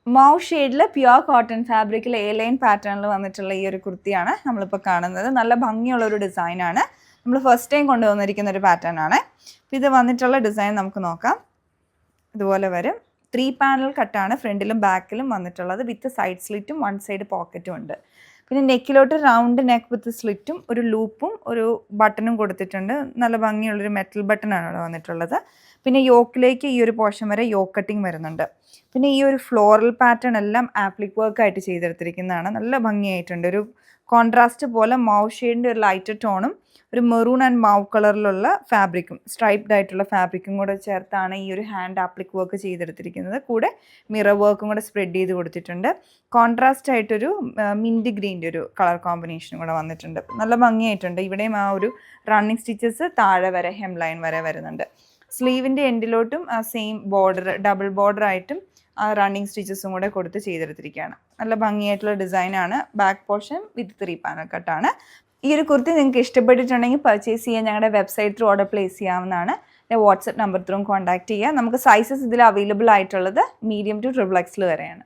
മൗ ഷെയ്ഡിൽ pure cotton ഫാബ്രിക്കിൽ A line പാറ്റേണിൽ വന്നിട്ടുള്ള ഈ ഒരു കുർത്തിയാണ് നമ്മളിപ്പോൾ കാണുന്നത്. നല്ല ഭംഗിയുള്ളൊരു ഡിസൈനാണ്. നമ്മൾ ഫസ്റ്റ് ടൈം കൊണ്ടുവന്നിരിക്കുന്ന ഒരു പാറ്റേൺ ആണ്. ഇത് വന്നിട്ടുള്ള ഡിസൈൻ നമുക്ക് നോക്കാം. ഇതുപോലെ വരും. 3 പാനൽ കട്ടാണ് ഫ്രണ്ടിലും ബാക്കിലും വന്നിട്ടുള്ളത്. വിത്ത് സൈഡ് സ്ലിറ്റും 1 സൈഡ് പോക്കറ്റും ഉണ്ട്. പിന്നെ നെക്കിലോട്ട് റൗണ്ട് നെക്ക് വിത്ത് സ്ലിറ്റും ഒരു ലൂപ്പും ഒരു ബട്ടണും കൊടുത്തിട്ടുണ്ട്. നല്ല ഭംഗിയുള്ളൊരു മെറ്റൽ ബട്ടണാണ് ഇവിടെ വന്നിട്ടുള്ളത്. പിന്നെ യോക്കിലേക്ക് ഈ ഒരു പോർഷൻ വരെ യോക്ക് കട്ടിങ് വരുന്നുണ്ട്. പിന്നെ ഈ ഒരു ഫ്ലോറൽ പാറ്റേൺ എല്ലാം ആപ്ലിക് വർക്കായിട്ട് ചെയ്തെടുത്തിരിക്കുന്നതാണ്. നല്ല ഭംഗിയായിട്ടുണ്ട്. ഒരു കോൺട്രാസ്റ്റ് പോലെ മൗ ഷെയ്ഡിൻ്റെ ഒരു ലൈറ്റർ ടോണും ഒരു മെറൂൺ ആൻഡ് മൗ കളറിലുള്ള ഫാബ്രിക്കും സ്ട്രൈപ്ഡ് ആയിട്ടുള്ള ഫാബ്രിക്കും കൂടെ ചേർത്താണ് ഈ ഒരു ഹാൻഡ് ആപ്ലിക് വർക്ക് ചെയ്തെടുത്തിരിക്കുന്നത്. കൂടെ മിറർ വർക്കും കൂടെ സ്പ്രെഡ് ചെയ്ത് കൊടുത്തിട്ടുണ്ട്. കോൺട്രാസ്റ്റ് ആയിട്ടൊരു മിൻറ്റ് ഗ്രീൻ്റെ ഒരു കളർ കോമ്പിനേഷനും കൂടെ വന്നിട്ടുണ്ട്. നല്ല ഭംഗിയായിട്ടുണ്ട്. ഇവിടെയും ആ ഒരു റണ്ണിങ് സ്റ്റിച്ചസ് താഴെ വരെ ഹെം ലൈൻ വരെ വരുന്നുണ്ട്. സ്ലീവിൻ്റെ എൻഡിലോട്ടും ആ സെയിം ബോർഡർ ഡബിൾ ബോർഡർ ആയിട്ടും ആ റണ്ണിങ് സ്റ്റിച്ചസും കൂടെ കൊടുത്ത് ചെയ്തെടുത്തിരിക്കുകയാണ്. നല്ല ഭംഗിയായിട്ടുള്ള ഡിസൈനാണ്. ബാക്ക് പോർഷൻ വിത്ത് 3 പാനൽ കട്ടാണ്. ഈ ഒരു കുർത്തി നിങ്ങൾക്ക് ഇഷ്ടപ്പെട്ടിട്ടുണ്ടെങ്കിൽ പർച്ചേസ് ചെയ്യാൻ ഞങ്ങളുടെ വെബ്സൈറ്റ് ത്രൂ ഓർഡർ പ്ലേസ് ചെയ്യാവുന്നതാണ്. വാട്സപ്പ് നമ്പർ ത്രൂ കോൺടാക്ട് ചെയ്യുക. നമുക്ക് സൈസസ് ഇതിൽ അവൈലബിൾ ആയിട്ടുള്ളത് മീഡിയം ടു XXL വരെയാണ്.